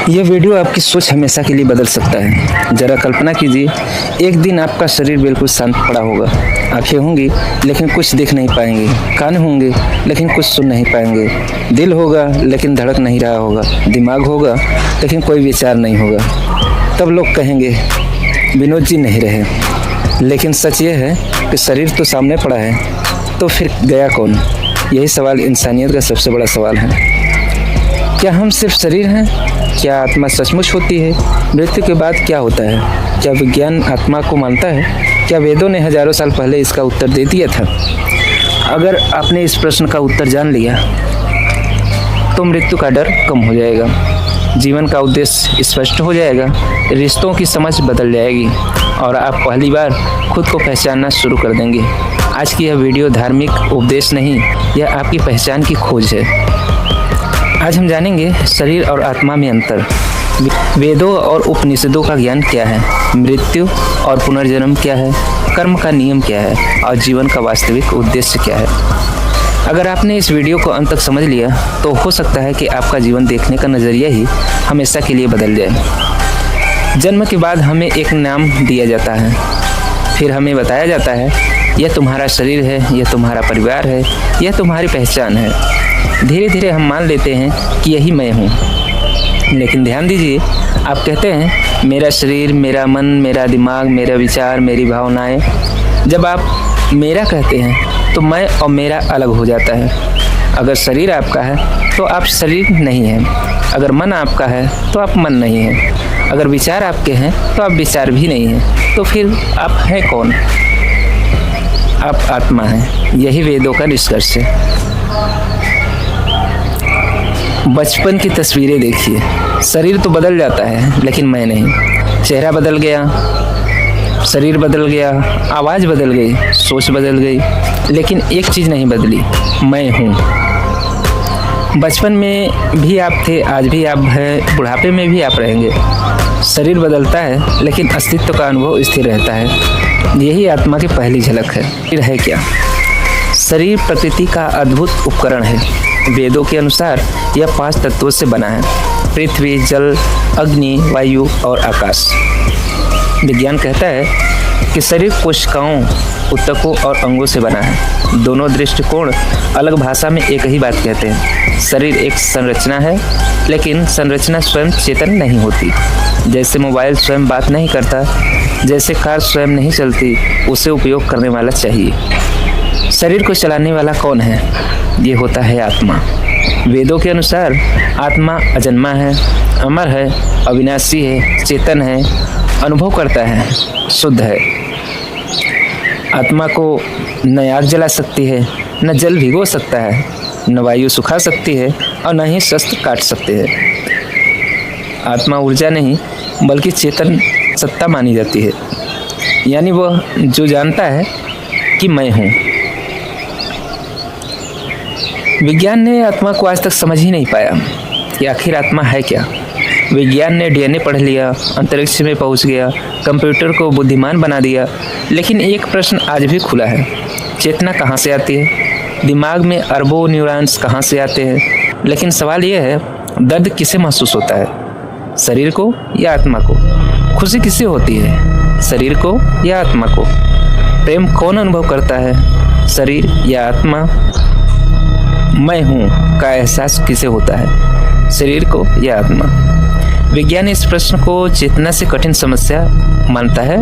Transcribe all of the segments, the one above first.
यह वीडियो आपकी सोच हमेशा के लिए बदल सकता है। जरा कल्पना कीजिए, एक दिन आपका शरीर बिल्कुल शांत पड़ा होगा। आंखें होंगी लेकिन कुछ देख नहीं पाएंगे, कान होंगे लेकिन कुछ सुन नहीं पाएंगे, दिल होगा लेकिन धड़क नहीं रहा होगा, दिमाग होगा लेकिन कोई विचार नहीं होगा। तब लोग कहेंगे विनोद जी नहीं रहे। लेकिन सच ये है कि शरीर तो सामने पड़ा है, तो फिर गया कौन? यही सवाल इंसानियत का सबसे बड़ा सवाल है। क्या हम सिर्फ शरीर हैं? क्या आत्मा सचमुच होती है? मृत्यु के बाद क्या होता है? क्या विज्ञान आत्मा को मानता है? क्या वेदों ने हजारों साल पहले इसका उत्तर दे दिया था? अगर आपने इस प्रश्न का उत्तर जान लिया तो मृत्यु का डर कम हो जाएगा, जीवन का उद्देश्य स्पष्ट हो जाएगा, रिश्तों की समझ बदल जाएगी और आप पहली बार खुद को पहचानना शुरू कर देंगे। आज की यह वीडियो धार्मिक उपदेश नहीं, यह आपकी पहचान की खोज है। आज हम जानेंगे शरीर और आत्मा में अंतर, वेदों और उपनिषदों का ज्ञान क्या है, मृत्यु और पुनर्जन्म क्या है, कर्म का नियम क्या है और जीवन का वास्तविक उद्देश्य क्या है। अगर आपने इस वीडियो को अंत तक समझ लिया तो हो सकता है कि आपका जीवन देखने का नज़रिया ही हमेशा के लिए बदल जाए। जन्म के बाद हमें एक नाम दिया जाता है, फिर हमें बताया जाता है यह तुम्हारा शरीर है, यह तुम्हारा परिवार है, यह तुम्हारी पहचान है। धीरे धीरे हम मान लेते हैं कि यही मैं हूँ। लेकिन ध्यान दीजिए, आप कहते हैं मेरा शरीर, मेरा मन, मेरा दिमाग, मेरा विचार, मेरी भावनाएं। जब आप मेरा कहते हैं तो मैं और मेरा अलग हो जाता है। अगर शरीर आपका है तो आप शरीर नहीं हैं, अगर मन आपका है तो आप मन नहीं हैं, अगर विचार आपके हैं तो आप विचार भी नहीं हैं। तो फिर आप हैं कौन? आप आत्मा हैं। यही वेदों का निष्कर्ष है। बचपन की तस्वीरें देखिए, शरीर तो बदल जाता है लेकिन मैं नहीं। चेहरा बदल गया, शरीर बदल गया, आवाज़ बदल गई, सोच बदल गई, लेकिन एक चीज़ नहीं बदली, मैं हूँ। बचपन में भी आप थे, आज भी आप हैं, बुढ़ापे में भी आप रहेंगे। शरीर बदलता है लेकिन अस्तित्व का अनुभव स्थिर रहता है। यही आत्मा की पहली झलक है। फिर है क्या? शरीर प्रकृति का अद्भुत उपकरण है। वेदों के अनुसार यह 5 तत्वों से बना है: पृथ्वी, जल, अग्नि, वायु और आकाश। विज्ञान कहता है कि शरीर कोशिकाओं, ऊतकों और अंगों से बना है। दोनों दृष्टिकोण अलग भाषा में एक ही बात कहते हैं। शरीर एक संरचना है, लेकिन संरचना स्वयं चेतन नहीं होती। जैसे मोबाइल स्वयं बात नहीं करता, जैसे कार स्वयं नहीं चलती, उसे उपयोग करने वाला चाहिए। शरीर को चलाने वाला कौन है? ये होता है आत्मा। वेदों के अनुसार आत्मा अजन्मा है, अमर है, अविनाशी है, चेतन है, अनुभव करता है, शुद्ध है। आत्मा को न आग जला सकती है, न जल भिगो सकता है, न वायु सुखा सकती है और न ही शस्त्र काट सकते हैं। आत्मा ऊर्जा नहीं बल्कि चेतन सत्ता मानी जाती है, यानी वह जो जानता है कि मैं हूँ। विज्ञान ने आत्मा को आज तक समझ ही नहीं पाया कि आखिर आत्मा है क्या। विज्ञान ने डीएनए पढ़ लिया, अंतरिक्ष में पहुंच गया, कंप्यूटर को बुद्धिमान बना दिया, लेकिन एक प्रश्न आज भी खुला है: चेतना कहाँ से आती है? दिमाग में अरबों न्यूरॉन्स कहाँ से आते हैं? लेकिन सवाल यह है, दर्द किसे महसूस होता है, शरीर को या आत्मा को? खुशी किसे होती है, शरीर को या आत्मा को? प्रेम कौन अनुभव करता है, शरीर या आत्मा? मैं हूँ का एहसास किसे होता है, शरीर को या आत्मा? विज्ञान इस प्रश्न को चेतना से कठिन समस्या मानता है।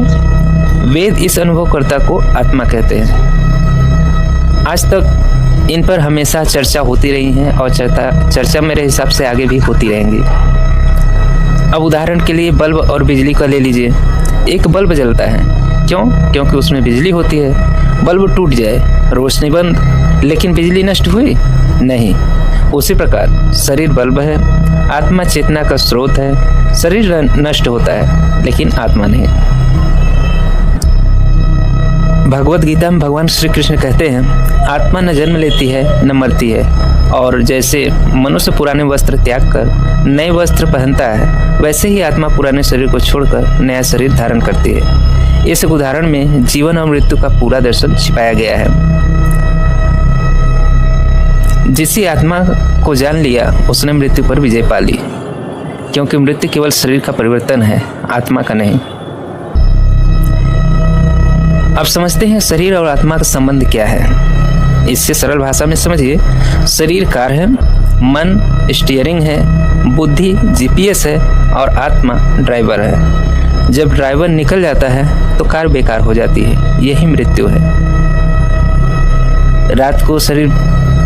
वेद इस अनुभवकर्ता को आत्मा कहते हैं। आज तक इन पर हमेशा चर्चा होती रही है और चर्चा मेरे हिसाब से आगे भी होती रहेंगी। अब उदाहरण के लिए बल्ब और बिजली का ले लीजिए। एक बल्ब जलता है, क्यों? क्योंकि उसमें बिजली होती है। बल्ब टूट जाए, रोशनी बंद, लेकिन बिजली नष्ट हुई नहीं। उसी प्रकार शरीर बल्ब है, आत्मा चेतना का स्रोत है। शरीर नष्ट होता है लेकिन आत्मा नहीं। भगवद गीता में भगवान श्री कृष्ण कहते हैं, आत्मा न जन्म लेती है न मरती है, और जैसे मनुष्य पुराने वस्त्र त्याग कर नए वस्त्र पहनता है, वैसे ही आत्मा पुराने शरीर को छोड़कर नया शरीर धारण करती है। इस उदाहरण में जीवन और मृत्यु का पूरा दर्शन छिपाया गया है। जिसी आत्मा को जान लिया उसने मृत्यु पर विजय पा ली। क्योंकि मृत्यु केवल शरीर का परिवर्तन है, आत्मा का नहीं। अब समझते हैं शरीर और आत्मा का संबंध क्या है। इससे सरल भाषा में समझिए, शरीर कार है, मन स्टीयरिंग है, बुद्धि जीपीएस है और आत्मा ड्राइवर है। जब ड्राइवर निकल जाता है तो कार बेकार हो जाती है, यही मृत्यु है। रात को शरीर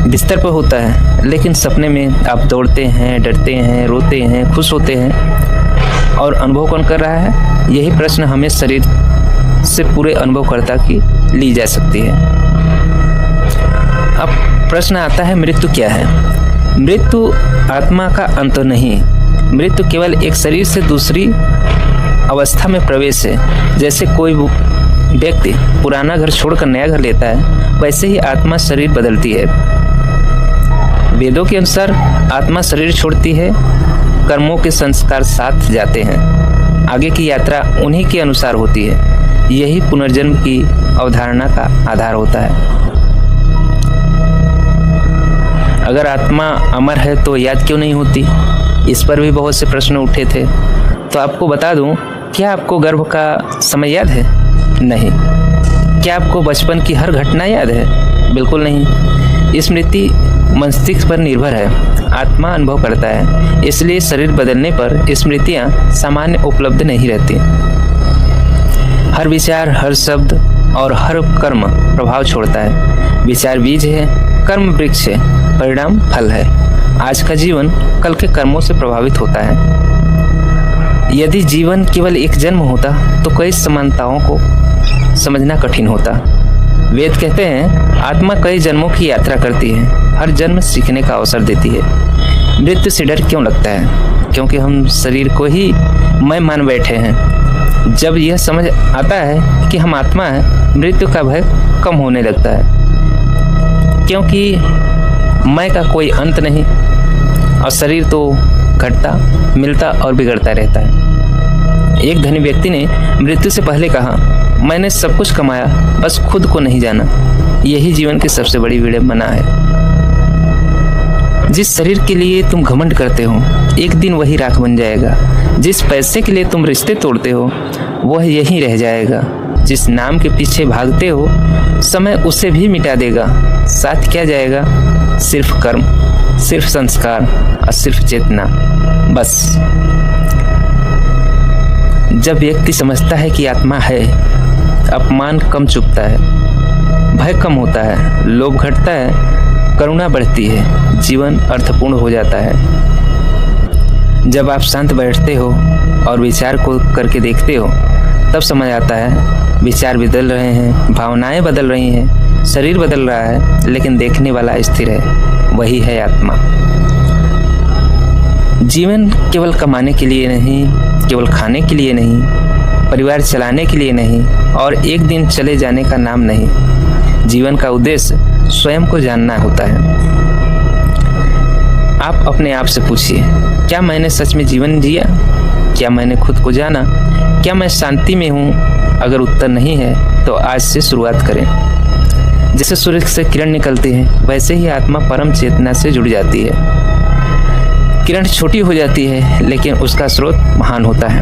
बिस्तर पर होता है, लेकिन सपने में आप दौड़ते हैं, डरते हैं, रोते हैं, खुश होते हैं, और अनुभव कौन कर रहा है? यही प्रश्न हमें शरीर से पूरे अनुभवकर्ता की ली जा सकती है। अब प्रश्न आता है, मृत्यु क्या है? मृत्यु आत्मा का अंत नहीं, मृत्यु केवल एक शरीर से दूसरी अवस्था में प्रवेश है। जैसे कोई व्यक्ति पुराना घर छोड़कर नया घर लेता है, वैसे ही आत्मा शरीर बदलती है। वेदों के अनुसार आत्मा शरीर छोड़ती है, कर्मों के संस्कार साथ जाते हैं, आगे की यात्रा उन्हीं के अनुसार होती है। यही पुनर्जन्म की अवधारणा का आधार होता है। अगर आत्मा अमर है तो याद क्यों नहीं होती? इस पर भी बहुत से प्रश्न उठे थे। तो आपको बता दूं, क्या आपको गर्भ का समय याद है? नहीं। क्या आपको बचपन की हर घटना याद है? बिल्कुल नहीं। स्मृति मस्तिष्क पर निर्भर है, आत्मा अनुभव करता है, इसलिए शरीर बदलने पर स्मृतियां सामान्य उपलब्ध नहीं रहती। हर विचार, हर शब्द और हर कर्म प्रभाव छोड़ता है। विचार बीज है, कर्म वृक्ष है, परिणाम फल है। आज का जीवन कल के कर्मों से प्रभावित होता है। यदि जीवन केवल एक जन्म होता तो कई समानताओं को समझना कठिन होता। वेद कहते हैं, आत्मा कई जन्मों की यात्रा करती है, हर जन्म सीखने का अवसर देती है। मृत्यु से डर क्यों लगता है? क्योंकि हम शरीर को ही मैं मान बैठे हैं। जब यह समझ आता है कि हम आत्मा हैं, मृत्यु का भय कम होने लगता है, क्योंकि मैं का कोई अंत नहीं और शरीर तो घटता, मिलता और बिगड़ता रहता है। एक धनी व्यक्ति ने मृत्यु से पहले कहा, मैंने सब कुछ कमाया, बस खुद को नहीं जाना। यही जीवन की सबसे बड़ी विडंबना है। जिस शरीर के लिए तुम घमंड करते हो, एक दिन वही राख बन जाएगा। जिस पैसे के लिए तुम रिश्ते तोड़ते हो, वह यहीं रह जाएगा। जिस नाम के पीछे भागते हो, समय उसे भी मिटा देगा। साथ क्या जाएगा? सिर्फ कर्म, सिर्फ संस्कार और सिर्फ चेतना, बस। जब व्यक्ति समझता है कि आत्मा है, अपमान कम चुभता है, भय कम होता है, लोभ घटता है, करुणा बढ़ती है, जीवन अर्थपूर्ण हो जाता है। जब आप शांत बैठते हो और विचार को करके देखते हो, तब समझ आता है विचार बदल रहे हैं, भावनाएं बदल रही हैं, शरीर बदल रहा है, लेकिन देखने वाला स्थिर है, वही है आत्मा। जीवन केवल कमाने के लिए नहीं, केवल खाने के लिए नहीं, परिवार चलाने के लिए नहीं और एक दिन चले जाने का नाम नहीं। जीवन का उद्देश्य स्वयं को जानना होता है। आप अपने आप से पूछिए, क्या मैंने सच में जीवन जिया? क्या मैंने खुद को जाना? क्या मैं शांति में हूँ? अगर उत्तर नहीं है तो आज से शुरुआत करें। जैसे सूर्य से किरण निकलती है, वैसे ही आत्मा परम चेतना से जुड़ जाती है। किरण छोटी हो जाती है, लेकिन उसका स्रोत महान होता है।